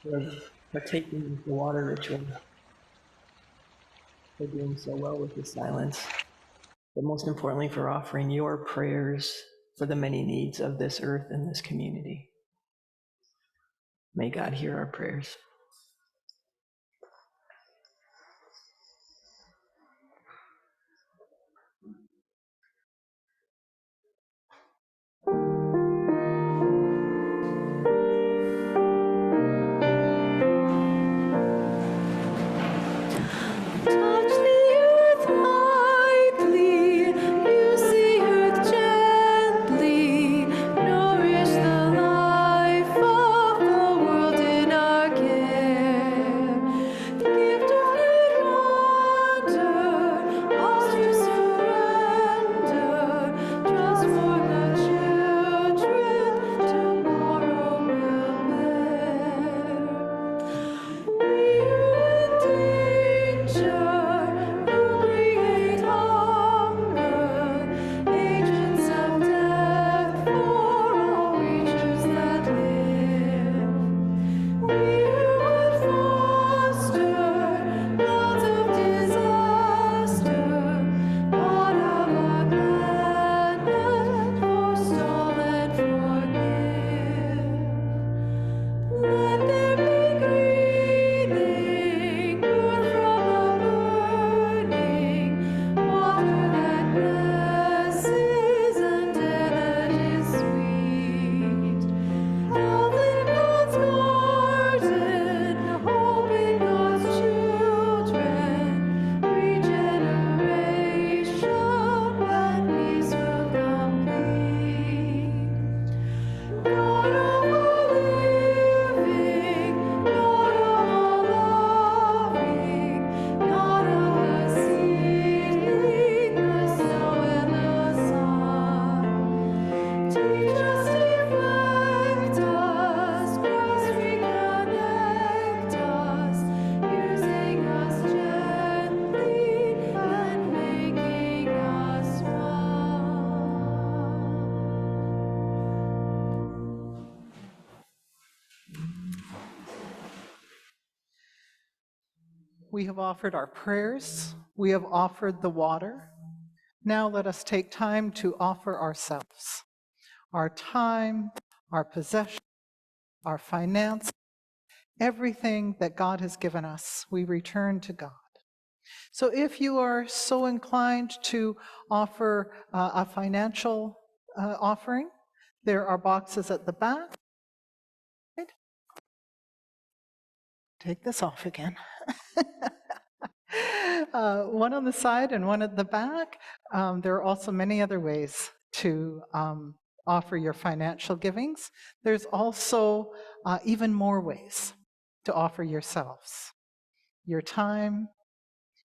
S3: for partaking in the water ritual, for doing so well with the silence, but most importantly, for offering your prayers for the many needs of this earth and this community. May God hear our prayers.
S4: Touch the earth lightly, use the earth gently, nourish the life of the world in our care. The gift of good wonder, ours to surrender, transform the children tomorrow will bear. We in danger, who create hunger, agents of death for all creatures that live. We would foster gods of disaster, not of our planet, forestall and forgive. Let there be breathing, birth from a burning, water that blesses and air that is sweet. Health in God's garden, hope in God's children, regeneration and peace will complete. God of all living, God of all loving, God of the seed, the snow and the sun. Teach us, direct us, Christ reconnect us, using us gently and making us one.
S1: We have offered our prayers. We have offered the water. Now let us take time to offer ourselves, our time, our possessions, our finance, Everything that God has given us, we return to God. So if you are so inclined to offer a financial offering, there are boxes at the back. Take this off again. One on the side and one at the back. There are also many other ways to offer your financial givings. There's also even more ways to offer yourselves. Your time,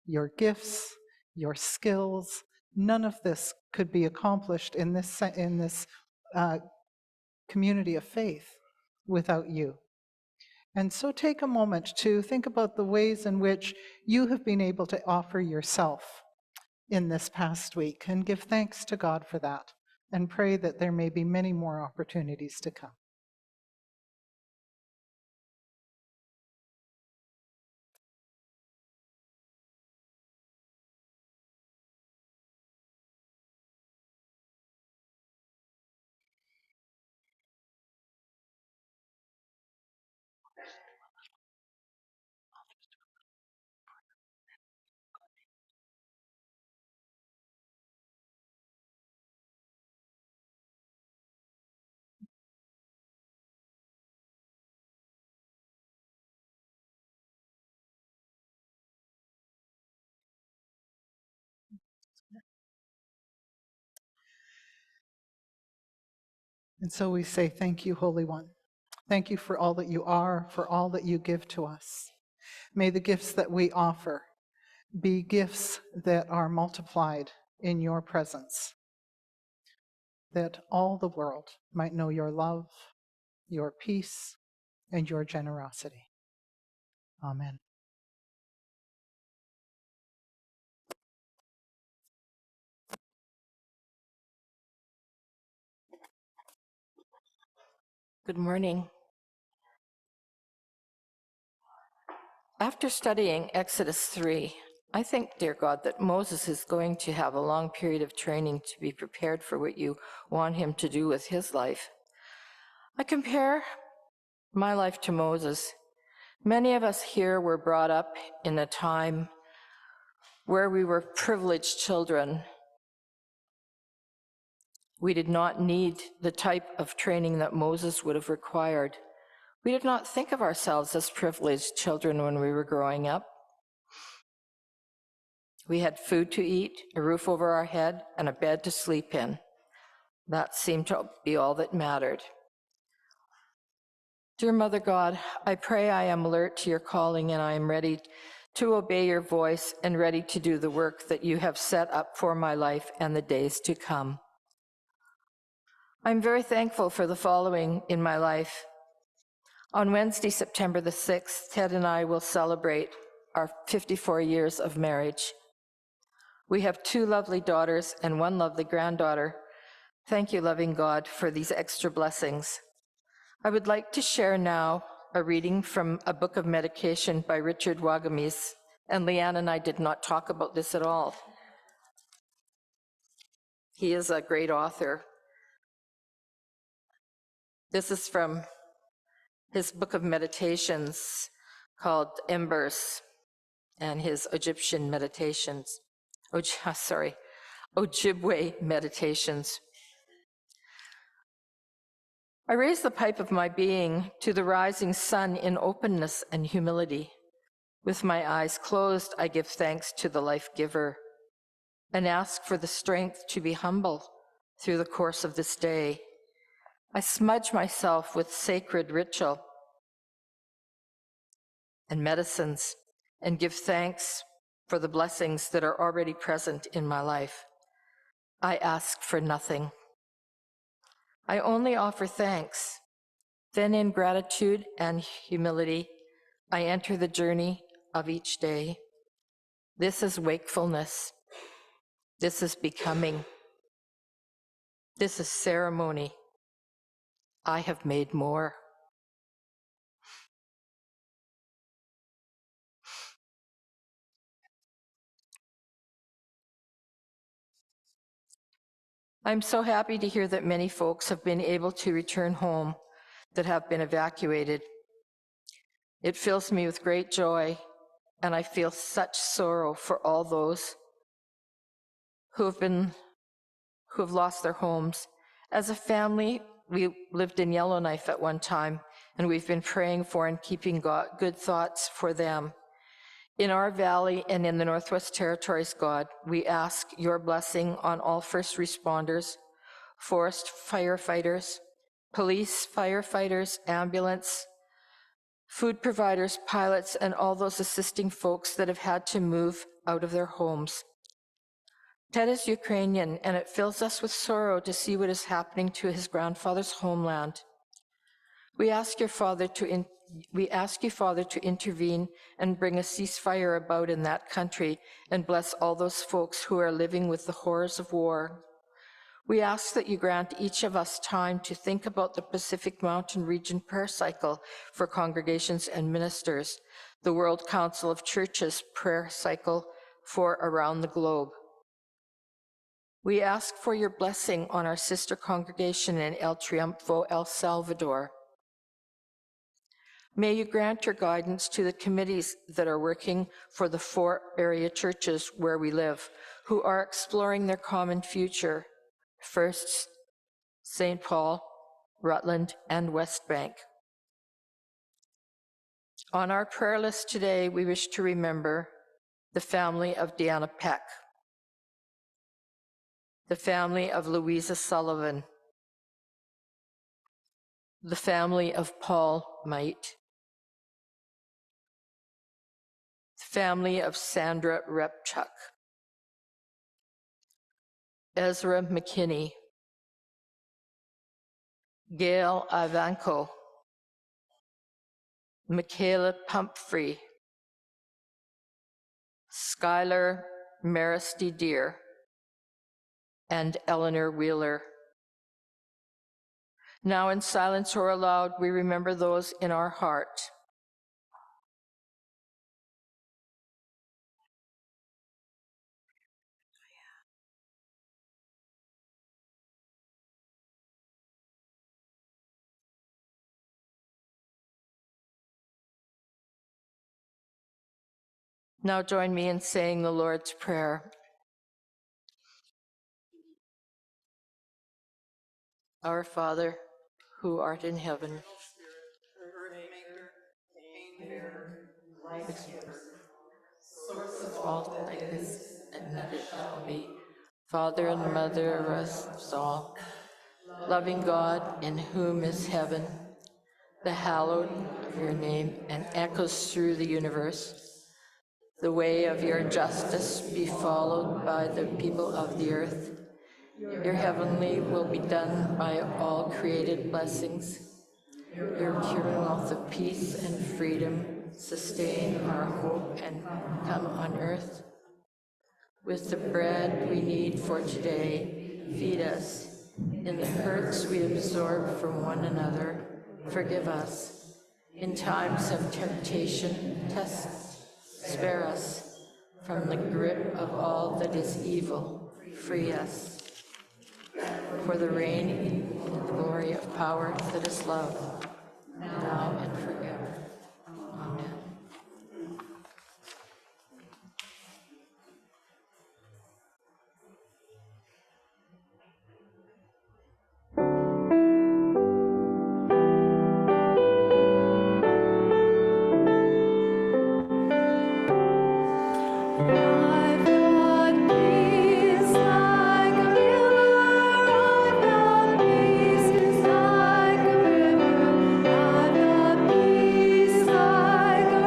S1: your gifts, your skills. None of this could be accomplished in this community of faith without you. And so take a moment to think about the ways in which you have been able to offer yourself in this past week and give thanks to God for that and pray that there may be many more opportunities to come. And so we say, thank you, Holy One. Thank you for all that you are, for all that you give to us. May the gifts that we offer be gifts that are multiplied in your presence, that all the world might know your love, your peace, and your generosity. Amen.
S5: Good morning. After studying Exodus 3, I think, dear God, that Moses is going to have a long period of training to be prepared for what you want him to do with his life. I compare my life to Moses. Many of us here were brought up in a time where we were privileged children. We did not need the type of training that Moses would have required. We did not think of ourselves as privileged children when we were growing up. We had food to eat, a roof over our head, and a bed to sleep in. That seemed to be all that mattered. Dear Mother God, I pray I am alert to your calling and I am ready to obey your voice and ready to do the work that you have set up for my life and the days to come. I'm very thankful for the following in my life. On Wednesday, September the 6th, Ted and I will celebrate our 54 years of marriage. We have 2 lovely daughters and 1 lovely granddaughter. Thank you, loving God, for these extra blessings. I would like to share now a reading from a book of meditation by Richard Wagamis, and Leanne and I did not talk about this at all. He is a great author. This is from his book of meditations called Embers and his Egyptian meditations. Ojibwe meditations. I raise the pipe of my being to the rising sun in openness and humility. With my eyes closed, I give thanks to the life giver and ask for the strength to be humble through the course of this day. I smudge myself with sacred ritual and medicines and give thanks for the blessings that are already present in my life. I ask for nothing. I only offer thanks. Then in gratitude and humility, I enter the journey of each day. This is wakefulness. This is becoming. This is ceremony. I have made more. I'm so happy to hear that many folks have been able to return home that have been evacuated. It fills me with great joy, and I feel such sorrow for all those who have lost their homes. As a family, we lived in Yellowknife at one time, and we've been praying for and keeping good thoughts for them. In our valley and in the Northwest Territories, God, we ask your blessing on all first responders, forest firefighters, police, firefighters, ambulance, food providers, pilots, and all those assisting folks that have had to move out of their homes. Ted is Ukrainian, and it fills us with sorrow to see what is happening to his grandfather's homeland. We ask you, Father, to intervene and bring a ceasefire about in that country and bless all those folks who are living with the horrors of war. We ask that you grant each of us time to think about the Pacific Mountain Region prayer cycle for congregations and ministers, the World Council of Churches prayer cycle for around the globe. We ask for your blessing on our sister congregation in El Triunfo, El Salvador. May you grant your guidance to the committees that are working for the 4 area churches where we live, who are exploring their common future. First, St. Paul, Rutland, and West Bank. On our prayer list today, we wish to remember the family of Deanna Peck, the family of Louisa Sullivan, the family of Paul Might, the family of Sandra Repchuk, Ezra McKinney, Gail Ivanko, Michaela Pumphrey, Skylar Maristy Deer, and Eleanor Wheeler. Now in silence or aloud, we remember those in our heart. Now join me in saying the Lord's Prayer. Our Father, who art in heaven, source of all likeness, and let it shall be, Father and Mother of us all, loving God, in whom is heaven, the hallowed of your name, and echoes through the universe. The way of your justice be followed by the people of the earth. Your heavenly will be done by all created blessings. Your pure wealth of peace and freedom sustain our hope and come on earth. With the bread we need for today, feed us. In the hurts we absorb from one another, forgive us. In times of temptation, test us. Spare us from the grip of all that is evil. Free us. For the reign and the glory of power that is love, now and forever. Amen.
S4: Like a river, I've got peace like a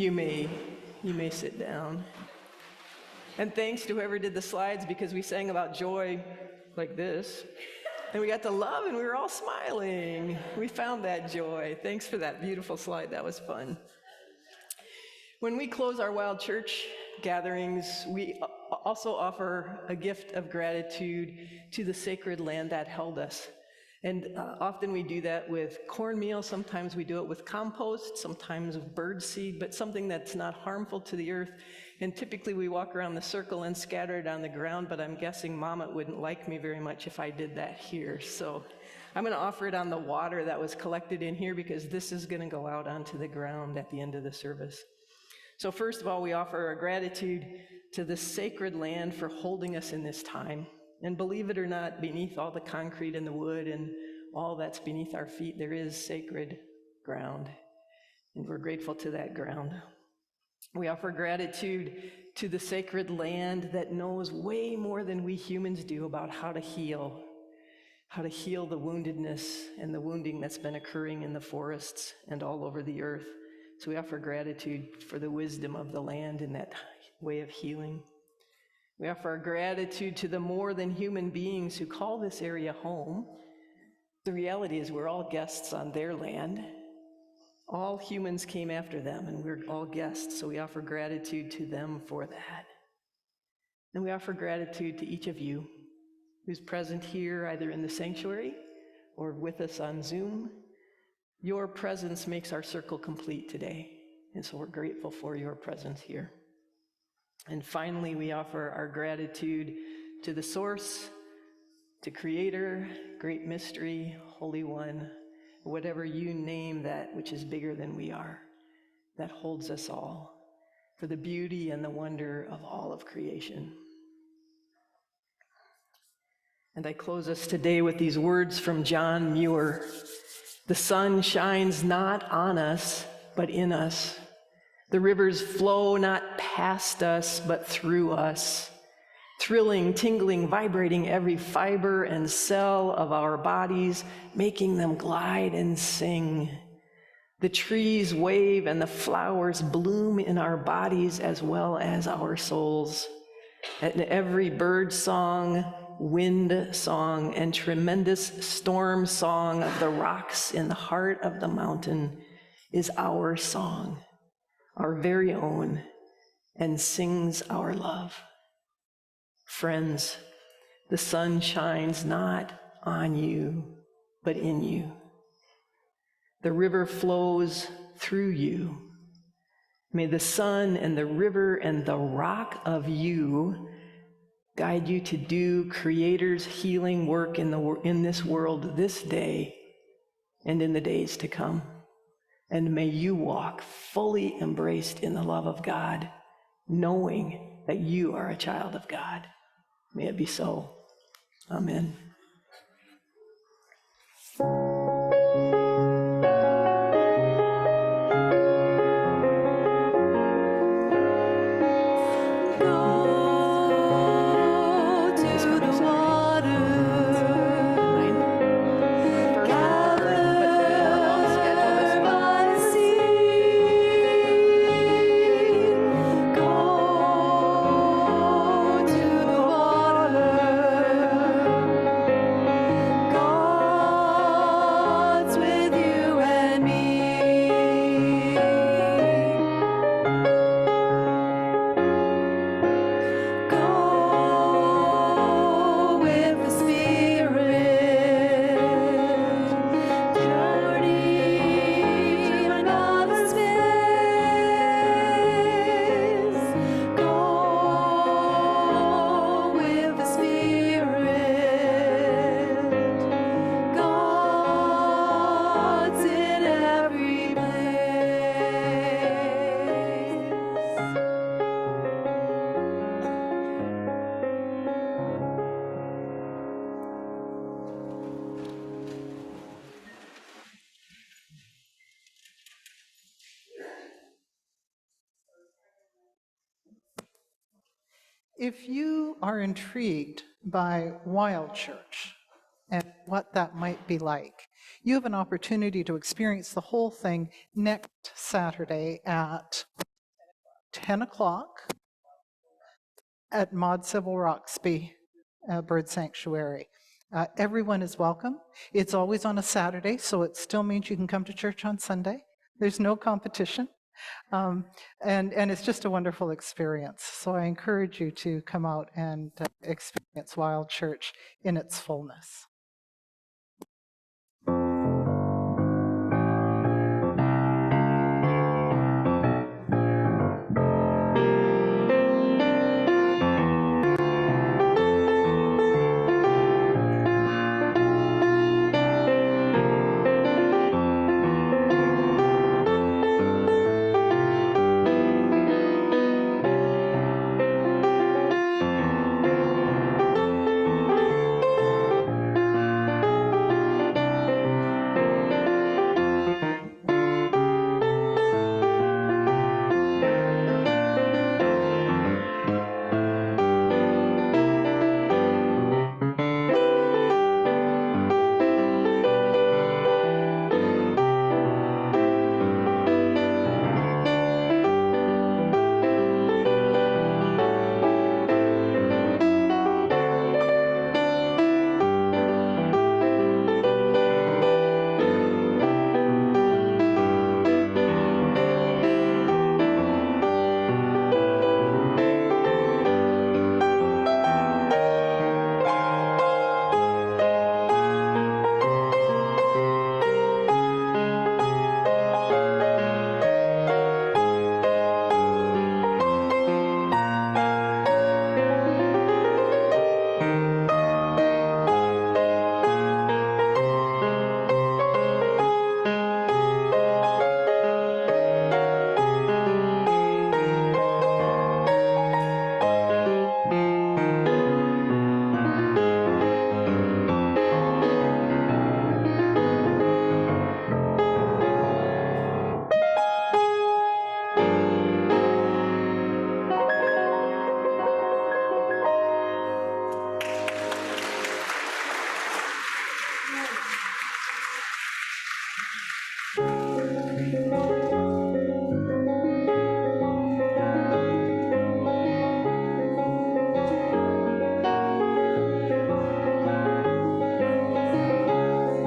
S3: You may sit down. And thanks to whoever did the slides, because we sang about joy like this. And we got to love and we were all smiling. We found that joy. Thanks for that beautiful slide. That was fun. When we close our Wild Church gatherings, we also offer a gift of gratitude to the sacred land that held us. And often we do that with cornmeal, sometimes we do it with compost, sometimes with bird seed, but something that's not harmful to the earth. And typically we walk around the circle and scatter it on the ground, but I'm guessing Mama wouldn't like me very much if I did that here. So I'm going to offer it on the water that was collected in here, because this is going to go out onto the ground at the end of the service. So first of all, we offer our gratitude to the sacred land for holding us in this time. And believe it or not, beneath all the concrete and the wood and all that's beneath our feet, there is sacred ground. And we're grateful to that ground. We offer gratitude to the sacred land that knows way more than we humans do about how to heal the woundedness and the wounding that's been occurring in the forests and all over the earth. So we offer gratitude for the wisdom of the land in that way of healing. We offer our gratitude to the more than human beings who call this area home. The reality is we're all guests on their land. All humans came after them, and we're all guests, so we offer gratitude to them for that. And we offer gratitude to each of you who's present here, either in the sanctuary or with us on Zoom. Your presence makes our circle complete today, and so we're grateful for your presence here. And finally, we offer our gratitude to the Source, to Creator, Great Mystery, Holy One, whatever you name that which is bigger than we are, that holds us all, for the beauty and the wonder of all of creation. And I close us today with these words from John Muir. The sun shines not on us, but in us. The rivers flow not past us, but through us, thrilling, tingling, vibrating every fiber and cell of our bodies, making them glide and sing. The trees wave and the flowers bloom in our bodies as well as our souls. And every bird song, wind song, and tremendous storm song of the rocks in the heart of the mountain is our song, our very own, and sings our love. Friends, the sun shines not on you, but in you. The river flows through you. May the sun and the river and the rock of you guide you to do Creator's healing work in this world this day and in the days to come. And may you walk fully embraced in the love of God, knowing that you are a child of God. May it be so. Amen.
S1: If you are intrigued by Wild Church and what that might be like, you have an opportunity to experience the whole thing next Saturday at 10 o'clock at Maud Civil Roxby Bird Sanctuary. Everyone is welcome. It's always on a Saturday, so it still means you can come to church on Sunday. There's no competition. And it's just a wonderful experience. So I encourage you to come out and experience Wild Church in its fullness.